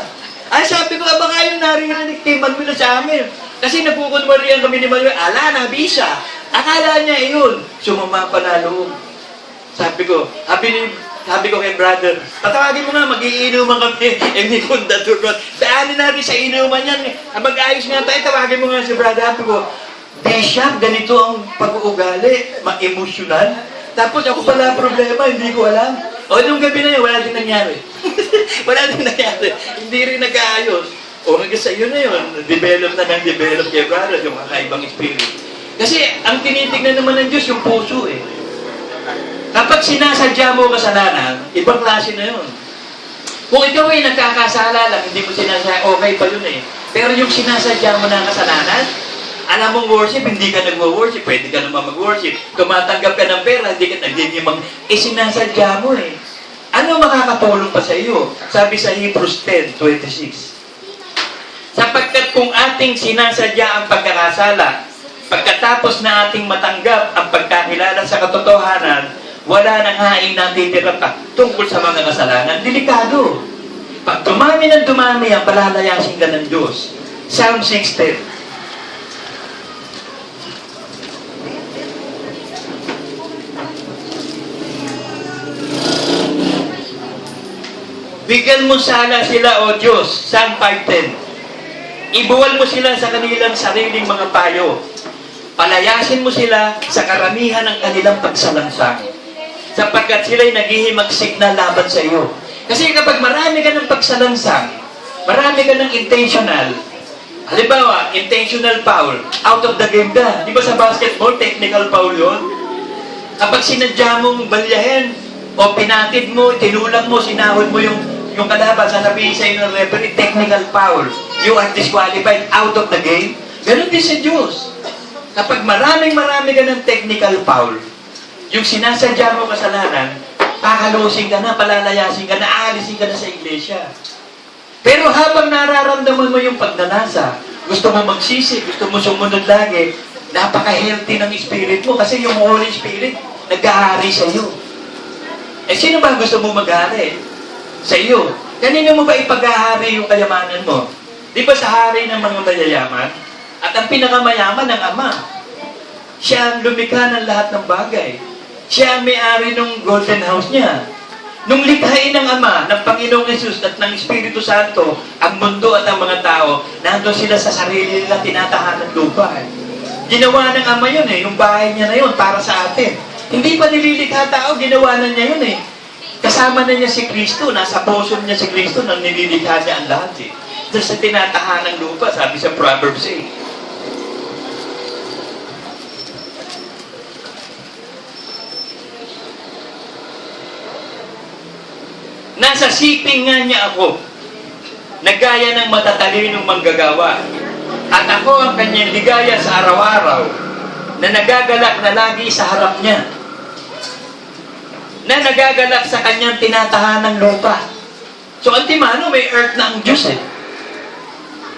Ay, sabi ko, baka yung narinig kay Manuel sa amin. Kasi nagkukunwarihan kami ni Manuel, ala na bisa. Akala niya yun. Sumama pa na loob. Sabi ko kay brother, patawagin mo nga, mag-iinuman kami. Hindi ko naturon. Daanin natin sa inuman yan. Mag-ayos nga tayo, tawagin mo nga si brother. Sabi ko, Bishop, ganito ang pag-uugali, ma-emotional. Tapos ako pala problema, hindi ko alam. Nung gabi na yun, wala din nangyari. Wala din nangyari. Hindi rin nag-aayos. Hanggang sa iyo na yun, develop kay brother, yung kakaibang spirit. Kasi ang tinitignan naman ng Diyos yung puso eh. Kapag sinasadya mo kasalanan, ibang klase na yun. Kung ikaw ay nagkakasala lang, hindi mo sinasadya, okay pa yun eh. Pero yung sinasadya mo na kasalanan, alam mong worship, hindi ka nag-worship, pwede ka naman mag-worship. Tumatanggap ka ng pera, hindi ka nagdidimang, sinasadya mo eh. Ano makakatulong pa sa iyo? Sabi sa Hebrews 10:26. Sapagkat kung ating sinasadya ang pagkakasala, pagkatapos na ating matanggap ang pagkakilala sa katotohanan, wala nang haing natitira pa tungkol sa mga kasalanan. Delikado. Pag dumami ng dumami ang palalayasin ka ng Diyos. Psalm 6:10. Bigyan mo sana sila, O Diyos, Psalm 5:10. Ibuwal mo sila sa kanilang sariling mga payo. Palayasin mo sila sa karamihan ng kanilang pagsalangsang. Sapagkat sila'y naghihimagsik na laban sa iyo. Kasi kapag marami ka ng pagsalangsang, marami ka ng intentional, halimbawa, intentional foul, out of the game ka. Di ba sa basketball, technical foul yun? Kapag sinadya mong balyahin, o pinatid mo, tinulang mo, sinahod mo yung kalaban, sasabihin sa iyo ng referee, technical foul. You are disqualified out of the game. Ganon din sa Diyos. Kapag marami ka ng technical foul, yung sinasadya mo kasalanan, kakalusin ka na, palalayasin ka na, aalisin ka na sa iglesia. Pero habang nararamdaman mo yung pagnanasa, gusto mo magsisi, gusto mo sumunod lagi, napaka-healthy ng spirit mo kasi yung Holy Spirit nag-ahari sa iyo. Sino ba gusto mo mag-ahari? Sa iyo. Kanino mo ba ipag-ahari yung kayamanan mo? Di ba sa hari ng mga mayayaman? At ang pinakamayaman ng Ama. Siya ang lumikha ng lahat ng bagay. Siya ang may-ari ng golden house niya. Nung likhain ng Ama, ng Panginoong Yesus at ng Espiritu Santo, ang mundo at ang mga tao, nandun sila sa sarili nila tinatahan ng lupa. Ginawa ng Ama yun eh, yung bahay niya na yun para sa atin. Hindi pa nililikha tao, ginawa na niya yun eh. Kasama na niya si Kristo, nasa puso niya si Kristo nang nililikha niya ang lahat eh. Dahil sa tinatahan ng lupa, sabi sa Proverbs 8. Nasa siping nga niya ako, nagaya ng matatalinong manggagawa. At ako ang kanyang ligaya sa araw-araw, na nagagalak na lagi sa harap niya. Na nagagalak sa kanyang tinatahan ng lupa. So, antimano, may earth na ang Diyos eh.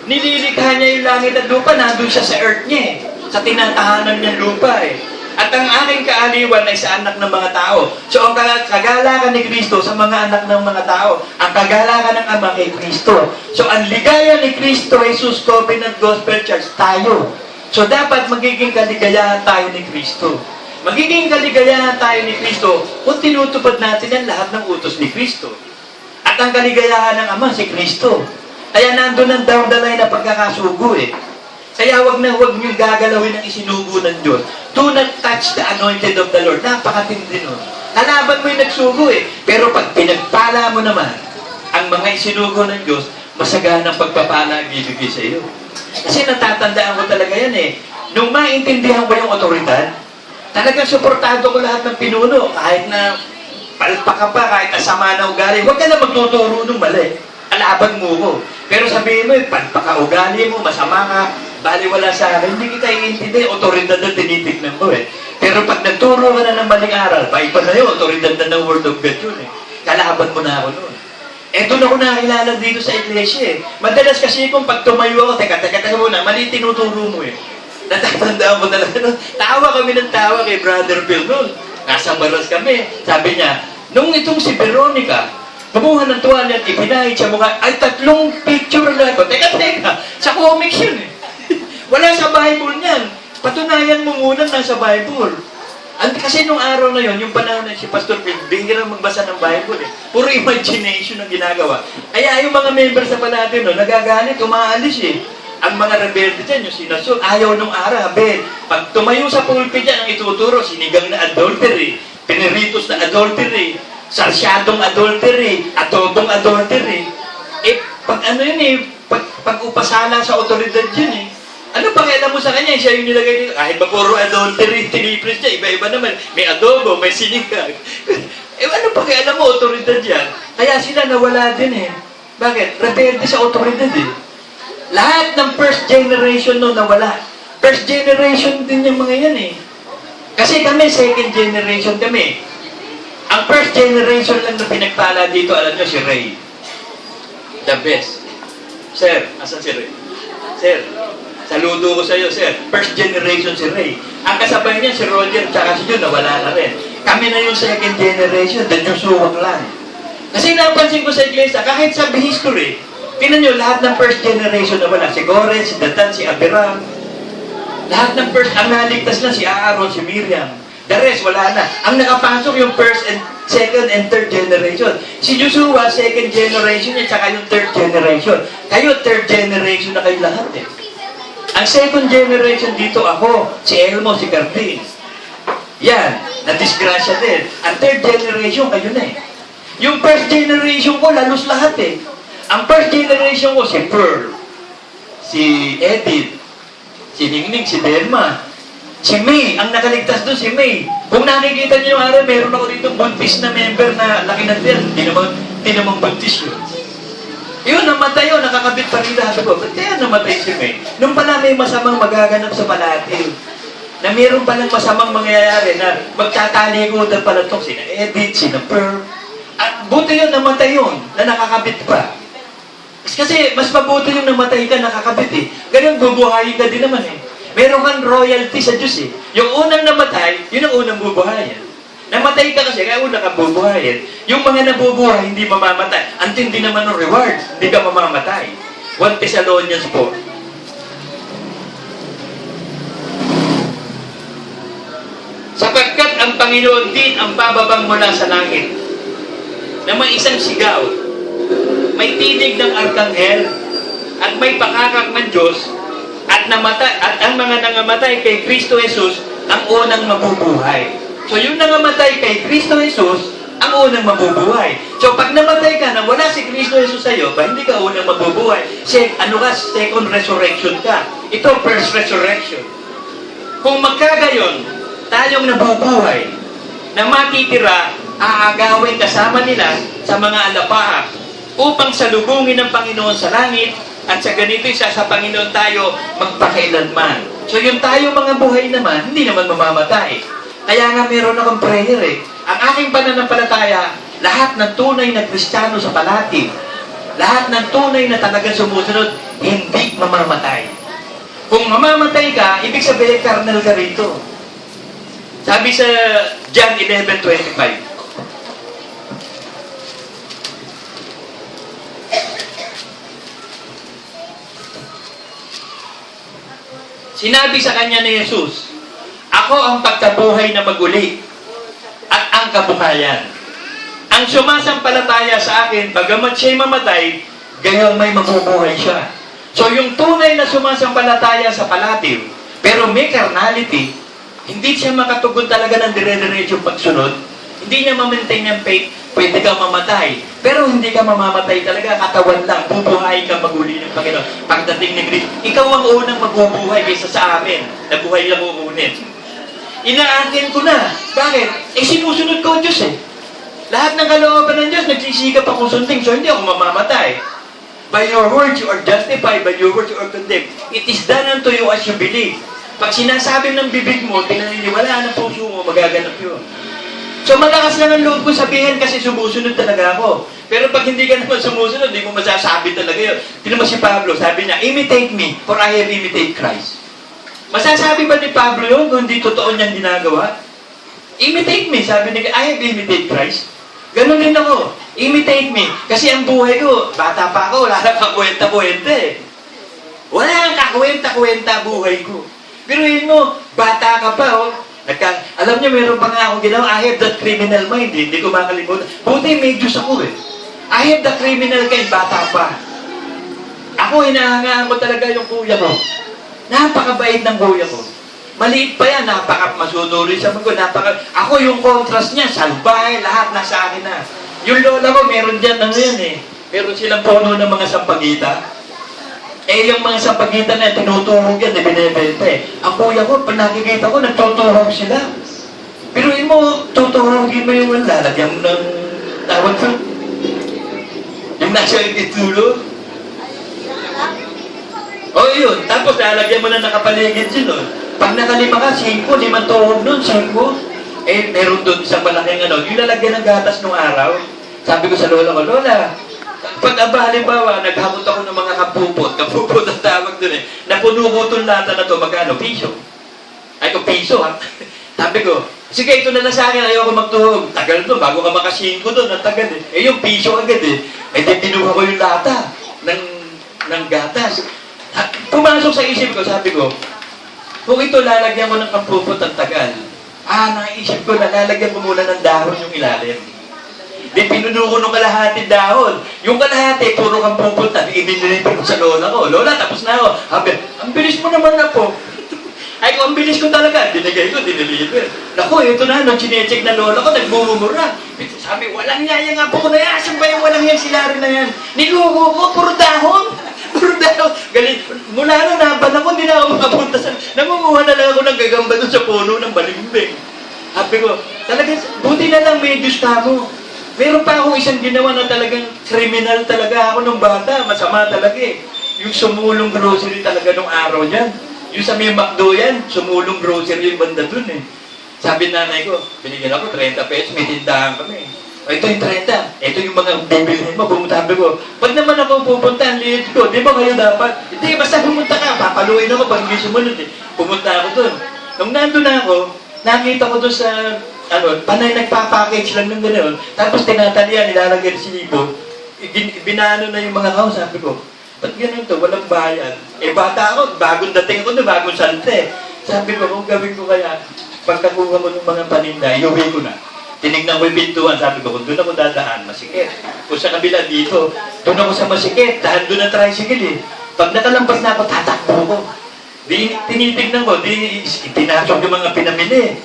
Nililikha niya yung langit at lupa, nandun siya sa earth niya eh. Sa tinatahanan niyang lupa eh. At ang aking kaaliwan ay sa anak ng mga tao. So ang kagalakan ni Kristo sa mga anak ng mga tao. Ang kagalakan ng Ama kay Kristo. So ang ligaya ni Kristo, Jesus Covenant Gospel Church, tayo. So dapat magiging kaligayahan tayo ni Kristo. Magiging kaligayahan tayo ni Kristo kung tinutupad natin ang lahat ng utos ni Kristo. At ang kaligayahan ng Ama, si Kristo. Kaya nandun ang down the line na pagkakasugo eh. Kaya wag niyong gagalawin ang isinugo ng Diyos. Do not touch the anointed of the Lord. Napakatindi nun. Kalaban mo yung nagsugo eh. Pero pag pinagpala mo naman ang mga isinugo ng Diyos, masaganang pagpapala ang ibigay sa iyo. Kasi natatandaan ko talaga yan eh. Nung maintindihan ko yung otoridad, talagang suportado ko lahat ng pinuno. Kahit na palpa ka pa, kahit na sama na ugali, huwag ka na magtuturo ng mali. Alaban mo ko. Pero sabihin mo, palpa ka ugali mo, masama ka, baliwala sa akin, hindi kita iintindi, otoridad na tinitignan mo eh. Pero pag nagturo ka na ng maling aral, iba na yun, otoridad na ng Word of God yun eh. Kalaban mo na ako noon. Eh, doon ako nakakilala dito sa iglesia eh. Madalas kasi kung pag tumayo ako, teka muna, mali tinuturo mo eh. Natatandaan ko talaga nun. Tawa kami ng tawa kay Brother Bill noon. Nasa baras kami. Sabi niya, nung itong si Veronica, kumuha ng tuwalya at ipinahid siya mukha, ay 3 picture na ito. Teka, sa comics yun eh. Wala sa Bible niyan. Patunayan mo muna nasa Bible. Kasi nung araw na yon, yung panahon na si Pastor Phil, bihirang magbasa ng Bible eh. Puro imagination ang ginagawa. Kaya yung mga members sa natin, no, nagagalit, umaalis eh. Ang mga rebelde dyan, yung sinasol, ayaw nung araw. Pag tumayo sa pulpit dyan, ang ituturo, sinigang na adultery, piniritos na adultery, sarsyadong adultery, atobong adultery. Eh, pag ano yun eh, pag upasala sa otoridad yun eh. Ano pakialam mo sa kanya? Siya yung nilagay dito. Kahit ba puro adultery, tinipris niya, iba-iba naman. May adobo, may sinigang. Eh, ano pakialam mo, otoridad yan? Kaya sila nawala din eh. Bakit? Rebelde sa otoridad eh. Lahat ng first generation no nawala. First generation din yung mga yan eh. Kasi kami, second generation kami. Ang first generation lang na pinagpala dito, alam nyo, si Ray. The best. Sir, asan si Ray? Sir, saludo ko sa iyo, sir. First generation si Ray. Ang kasabay niya, si Roger, tsaka si Jun, nawala na rin. Kami na yung second generation, the Diyos suwak lang. Kasi napansin ko sa iglesia, kahit sa history, tingnan nyo, lahat ng first generation na wala. Si Gore, si Datan, si Abiram. Lahat ng first, ang naligtas lang si Aaron, si Miriam. The rest, wala na. Ang nakapasok yung first and second and third generation. Si Joshua, second generation niya, tsaka yung third generation. Kayo, third generation na kayo lahat eh. Ang second generation dito ako, si Elmo, si Cardin. Yan, na-disgrasya din. Ang third generation, kayo na eh. Yung first generation ko, lalos lahat eh. Ang first generation ko, si Pearl, si Edith, si Ningning, si Delma, si May. Ang nakaligtas doon, si May. Kung nakikita niyo yung araw, meron ako dito buntis na member na laki na din. Hindi naman buntis yun. Yun, namatay yun, nakakabit pa rin lahat ko. Ba't kaya namatay si May? Nung pala may masamang magaganap sa palatil, na meron palang masamang mangyayari na magtatalikutan pala itong sina Edith, sina Pearl. At buti yun, namatay yun, na nakakabit pa. Kasi mas mabuti yung namatay ka, nakakabit eh. Ganun, bubuhayin ka din naman eh. Meron kang royalty sa Diyos eh. Yung unang namatay, yun ang unang bubuhayan. Namatay ka kasi, kaya una kang bubuhayin. Yung mga nabubuhay, hindi mamamatay. Ang tindi naman ng rewards, hindi ka mamamatay. 1 Thessalonians 4. Sapagkat ang Panginoon din ang bababang mula sa langit, na may isang sigaw, may tinig ng arkanghel, at may pakakak ng Diyos, at ang mga nangamatay kay Kristo Jesus ang unang mabubuhay. So yung nangamatay kay Kristo Jesus ang unang mabubuhay. So pag namatay ka na wala si Kristo Jesus sa iyo, ba hindi ka unang mabubuhay? Second resurrection ka. Ito first resurrection. Kung magkagayon, tayong nabubuhay, na matitira, aagawin kasama nila sa mga alapaap upang salubungin ng Panginoon sa langit at sa ganito isa sa Panginoon tayo magpakailanman. So yung tayo mga buhay naman, hindi naman mamamatay. Kaya nga meron akong prayer eh. Ang aking pananampalataya, lahat ng tunay na Kristiyano sa palati, lahat ng tunay na talagang sumusunod, hindi mamamatay. Kung mamamatay ka, ibig sabihin karnal ka rito. Sabi sa John 11:25. Sinabi sa kanya ni Jesus, "Ako ang pagkabuhay na maguli at ang kabuhayan. Ang sumasampalataya sa akin, bagamat siya'y mamatay, gayon may mabubuhay siya." So yung tunay na sumasampalataya sa palatiw, pero may carnality, hindi siya makatugon talaga ng dire-diretso pagsunod, hindi niya ma-maintain yung faith, pwede kang mamatay. Pero hindi ka mamamatay talaga, katawan lang, bubuhay ka maguli ng Panginoon. Pagdating ni Kristo, ikaw ang unang magbubuhay kaysa sa amin, na buhay lang uunin. Inaakin ko na. Bakit? Sinusunod ko ang Diyos eh. Lahat ng kalooban ng Diyos, nagsisikap akong sundin, so hindi ako mamamatay. By your words, you are justified. By your words, you are condemned. It is done unto you as you believe. Pag sinasabi ng bibig mo, pinaniniwalaan ng puso mo, magaganap yun. So malakas lang ang loob ko sabihin kasi sumusunod talaga ako. Pero pag hindi ka naman sumusunod, hindi mo masasabi talaga yun. Tignan mo si Pablo, sabi niya, imitate me, for I have imitated Christ. Masasabi ba ni Pablo yun kung hindi totoo niyang ginagawa? Imitate me, sabi niya, I have imitated Christ. Ganun din ako, imitate me. Kasi ang buhay ko, bata pa ako, wala nang kakwenta-kwenta eh. Wala nang kakwenta-kwenta buhay ko. Pero yun mo, bata ka pa oh. Alam niyo, meron pa nga akong ginawa, I have that criminal mind, hindi ko makalimutan. Buti may Diyos ako eh. I have the criminal kind, bata pa. Ako, hinahangaan ko talaga yung kuya ko. Napakabait ng kuya ko. Maliit pa yan, masunurin sa mga ko. Ako yung contrast niya, salbahe, lahat nasa akin na. Yung lola ko, meron dyan, ano yan eh. Meron silang puno ng mga sampagita. Eh, yung mga sampagita na tinutuhog yan, binibenta eh. Ang kuya ko, pag nakikita ko, nagtutuhog sila. Pero yun mo, tutuhogin mo yung lalagyan mo ng tawag ko. Yung nasa itulo. O yun, tapos lalagyan mo na nakapaligid yun. Oh. Pag nakalima ka, 5, 5 tuhog nun, 5. Eh, meron doon isang malaking ano, yung lalagyan ng gatas nung araw. Sabi ko sa lola ko, Lola, pag halimbawa, naghamot ako ng mga kapupot ang tawag doon eh, napuno ko itong lata na to, magkano? Piso. Ay, kung piso ha. Sabi ko, sige, ito na lang sa akin, ayoko magtuhog. Tagal doon, bago ka makasingko doon, ang tagal eh. Eh, yung piso agad eh. Eh, di binuha ko yung lata ng gatas. Pumasok sa isip ko, sabi ko, kung ito lalagyan ko ng kampupot ang tagal, naisip ko na lalagyan ko muna ng dahon yung ilalim. Di pinuno ko nung kalahati dahon. Yung kalahati, puro kampupot na, ibinilipin ko sa lola ko. Lola, tapos na ako. Ang bilis mo naman na po. Ay, kung ang bilis ko talaga, dinigay ko, dinilipin. Naku, ito na, nung chinecheck na lola ko, nagmumumura. Sabi, walang yaya nga po ko na yan. Asan ba yung walang yan sila rin na yan? Nilugo ko, puro dahon. Puro dahon. Galit. Mula nung naban ako, hindi na ako makapunta sa... Nangunguha na lang ako ng gagamba doon sa puno ng balimbing. Sabi ko, talaga, buti na lang may Diyos mo. Meron pa akong isang ginawa na talagang kriminal talaga ako nung bata. Masama talaga eh. Yung sumulong grocery talaga nung araw niyan. Yung sa may McDo yan, sumulong grocery yung banda dun eh. Sabi nanay ko, binigyan ako 30 pesos, may tindahan kami. O ito yung 30, ito yung mga bibilhin mo, pumunta ko. Pag naman ako pupunta, ang liit ko, di ba kayo dapat? Hindi, basta pumunta ka, papaluin ako pag hindi sumunod eh. Pumunta ako dun. Nung nandun ako, nakita ko dun sa panay nagpa-package lang ng gano'n. Tapos tinatalian, nilalagyan si Ibo. Binano na yung mga house. Sabi ko, ba't ganun to? Walang bayan. Eh, bata ako. Bagong dating ako doon, bagong salte. Sabi ko, kung gawin ko kaya, pagkakuha mo ng mga paninda, iuwi ko na. Tinignan ko yung pintuan. Sabi ko, kung doon ako dadaan, masikip. Kung sa kabila dito, doon ako sa masikip. Dahan doon ang tricycle eh. Pag nakalampas na ako, tatakbo ko. Tinitignan ko, itinasok yung mga pinamili.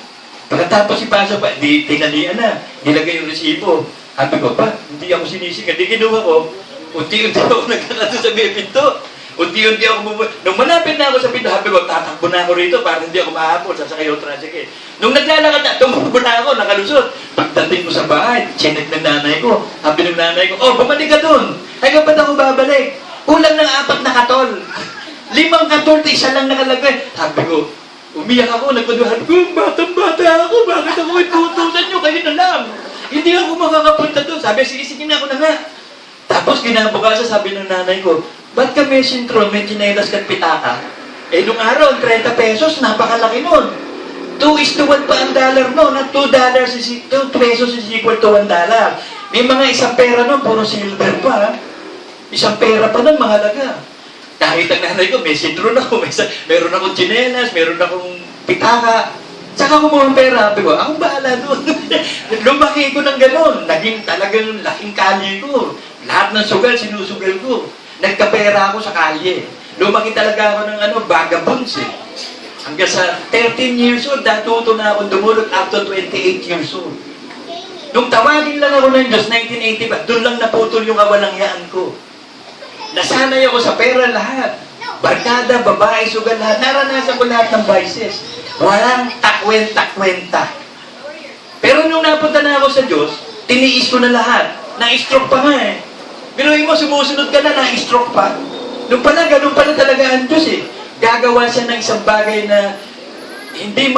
Pagkatapos ipasok pa, tinalian na, nilagay yung resibo. Sabi ko, pa, hindi ako sinisikat. Di kinuha ko, unti-unti ako nagkakato sa may pinto. Unti-unti ako nung malapit na ako sa pinto, sabi ko, tatakbo na ako rito para hindi ako mahapon, sasakay yung tricycle. Nung naglalakad na, tumakbo na ako, nakalusot. Pagdating ko sa bahay, chinek ng nanay ko. Sabi ng nanay ko, bumalik ka dun. Ay, ba't ako babalik? Kulang ng 4 na katol. 5 katol, isa lang nakalagay. Sabi ko, umiyak ako, nagpaduhan ko, batang-bata ako, bakit ako itutusan nyo? Kayo na lang. Hindi ako makakapunta doon. Sabi, sige na ako na nga. Tapos kinabukasan, sabi ng nanay ko, ba't ka may sintron, may chinelas ka't pitaka? Eh, nung araw, 30 pesos, napakalaki nun. 2:1 pa ang dollar no, na $2 2 pesos is equal to $1. May mga isang pera no, puro silver pa. Ha? Isang pera pa nun, mahalaga. Kahit ang nanay ko, may sitron ako, meron akong tsinelas, meron akong pitaka. Saka kumuha ng pera, sabi ko, akong bahala doon. Lumaki ko ng gano'n. Naging talagang laking kalye ko. Lahat ng sugal, sinusugal ko. Nagkapera ako sa kalye. Lumaki talaga ako ng vagabonds eh. Hanggang sa 13 years old, natuto na ako dumulog up to 28 years old. Nung tawagin lang ako ng Diyos, 1985, doon lang naputol yung kawalangyaan ko. Nasanay ako sa pera lahat. Barkada, babae, sugal, lahat. Naranasan ko lahat ng vices. Walang takwenta-kwenta. Pero nung napunta na ako sa Diyos, tiniis ko na lahat. Na-stroke pa nga eh. Biruin mo, sumusunod ka na, na-stroke pa. Nung pala, ganun pala talaga ang Diyos eh. Gagawa siya ng isang bagay na hindi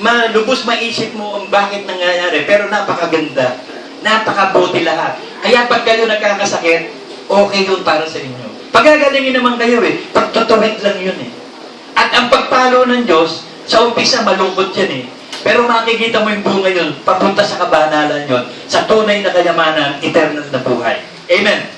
malubos maisip mo ang bakit nangyayari. Pero napakaganda. Napakabuti lahat. Kaya pag kayo nagkakasakit, okay yun para sa inyo. Pagagalingin naman kayo eh. Pagtutuwid lang yun eh. At ang pagpalo ng Diyos, sa umpisa malungkot yan eh. Pero makikita mo yung bunga yun, papunta sa kabanalan yun, sa tunay na kayamanan, eternal na buhay. Amen.